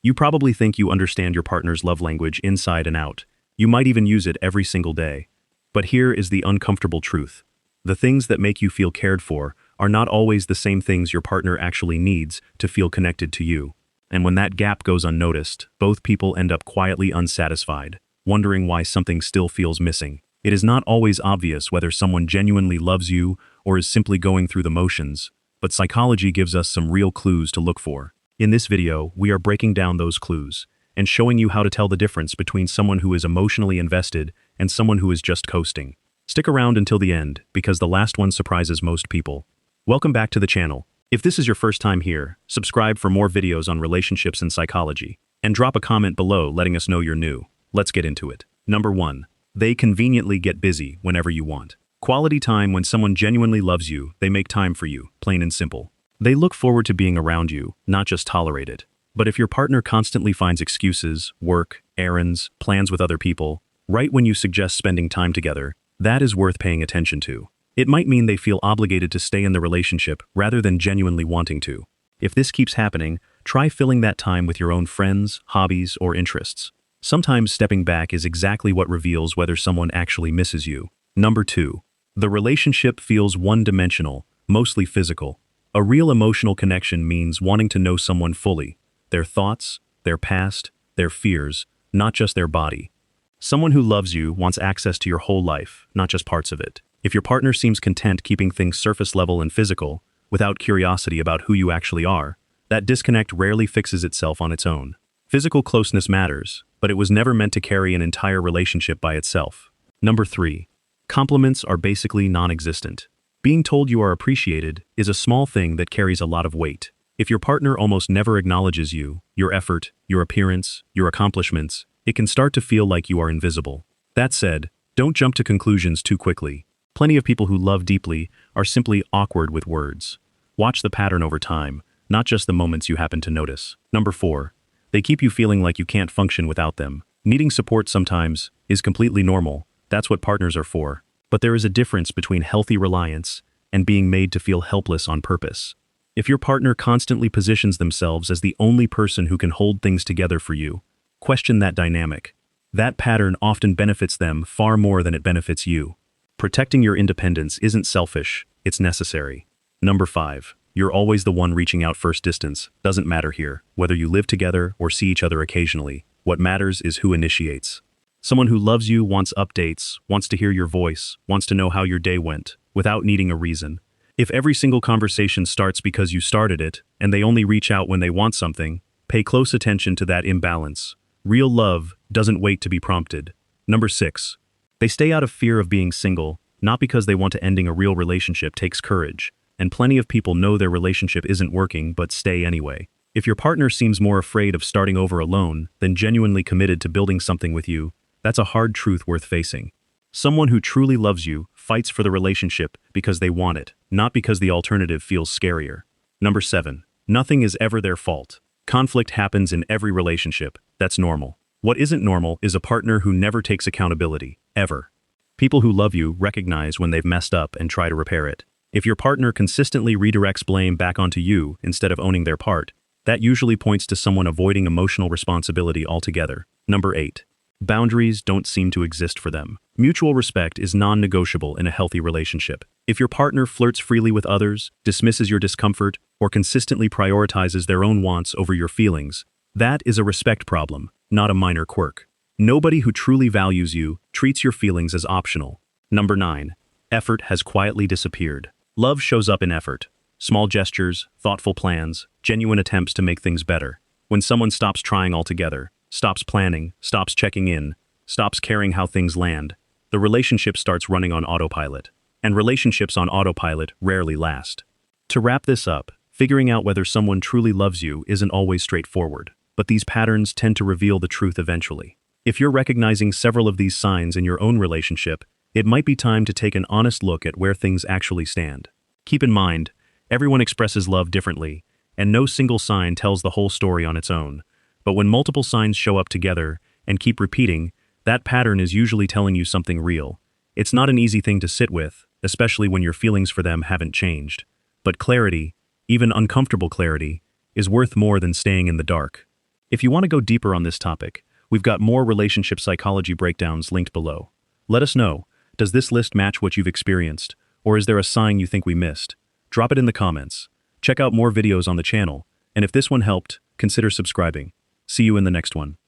You probably think you understand your partner's love language inside and out. You might even use it every single day. But here is the uncomfortable truth. The things that make you feel cared for are not always the same things your partner actually needs to feel connected to you. And when that gap goes unnoticed, both people end up quietly unsatisfied, wondering why something still feels missing. It is not always obvious whether someone genuinely loves you or is simply going through the motions, but psychology gives us some real clues to look for. In this video, we are breaking down those clues and showing you how to tell the difference between someone who is emotionally invested and someone who is just coasting. Stick around until the end, because the last one surprises most people. Welcome back to the channel. If this is your first time here, subscribe for more videos on relationships and psychology, and drop a comment below letting us know you're new. Let's get into it. Number 1. They conveniently get busy whenever you want. Quality time. When someone genuinely loves you, they make time for you, plain and simple. They look forward to being around you, not just tolerate it. But if your partner constantly finds excuses, work, errands, plans with other people, right when you suggest spending time together, that is worth paying attention to. It might mean they feel obligated to stay in the relationship rather than genuinely wanting to. If this keeps happening, try filling that time with your own friends, hobbies, or interests. Sometimes stepping back is exactly what reveals whether someone actually misses you. Number 2. The relationship feels one-dimensional, mostly physical. A real emotional connection means wanting to know someone fully, their thoughts, their past, their fears, not just their body. Someone who loves you wants access to your whole life, not just parts of it. If your partner seems content keeping things surface level and physical, without curiosity about who you actually are, that disconnect rarely fixes itself on its own. Physical closeness matters, but it was never meant to carry an entire relationship by itself. Number 3. Compliments are basically non-existent. Being told you are appreciated is a small thing that carries a lot of weight. If your partner almost never acknowledges you, your effort, your appearance, your accomplishments, it can start to feel like you are invisible. That said, don't jump to conclusions too quickly. Plenty of people who love deeply are simply awkward with words. Watch the pattern over time, not just the moments you happen to notice. Number 4. They keep you feeling like you can't function without them. Needing support sometimes is completely normal. That's what partners are for. But there is a difference between healthy reliance and being made to feel helpless on purpose. If your partner constantly positions themselves as the only person who can hold things together for you, question that dynamic. That pattern often benefits them far more than it benefits you. Protecting your independence isn't selfish, it's necessary. Number 5. You're always the one reaching out first. Distance doesn't matter here, whether you live together or see each other occasionally. What matters is who initiates. Someone who loves you wants updates, wants to hear your voice, wants to know how your day went, without needing a reason. If every single conversation starts because you started it, and they only reach out when they want something, pay close attention to that imbalance. Real love doesn't wait to be prompted. Number 6. They stay out of fear of being single, not because they want to. Ending a real relationship takes courage, and plenty of people know their relationship isn't working but stay anyway. If your partner seems more afraid of starting over alone than genuinely committed to building something with you, that's a hard truth worth facing. Someone who truly loves you fights for the relationship because they want it, not because the alternative feels scarier. Number 7. Nothing is ever their fault. Conflict happens in every relationship. That's normal. What isn't normal is a partner who never takes accountability, ever. People who love you recognize when they've messed up and try to repair it. If your partner consistently redirects blame back onto you instead of owning their part, that usually points to someone avoiding emotional responsibility altogether. Number 8. Boundaries don't seem to exist for them. Mutual respect is non-negotiable in a healthy relationship. If your partner flirts freely with others, dismisses your discomfort, or consistently prioritizes their own wants over your feelings, that is a respect problem, not a minor quirk. Nobody who truly values you treats your feelings as optional. Number 9. Effort has quietly disappeared. Love shows up in effort. Small gestures, thoughtful plans, genuine attempts to make things better. When someone stops trying altogether, stops planning, stops checking in, stops caring how things land, the relationship starts running on autopilot. And relationships on autopilot rarely last. To wrap this up, figuring out whether someone truly loves you isn't always straightforward, but these patterns tend to reveal the truth eventually. If you're recognizing several of these signs in your own relationship, it might be time to take an honest look at where things actually stand. Keep in mind, everyone expresses love differently, and no single sign tells the whole story on its own. But when multiple signs show up together and keep repeating, that pattern is usually telling you something real. It's not an easy thing to sit with, especially when your feelings for them haven't changed. But clarity, even uncomfortable clarity, is worth more than staying in the dark. If you want to go deeper on this topic, we've got more relationship psychology breakdowns linked below. Let us know, does this list match what you've experienced, or is there a sign you think we missed? Drop it in the comments. Check out more videos on the channel, and if this one helped, consider subscribing. See you in the next one.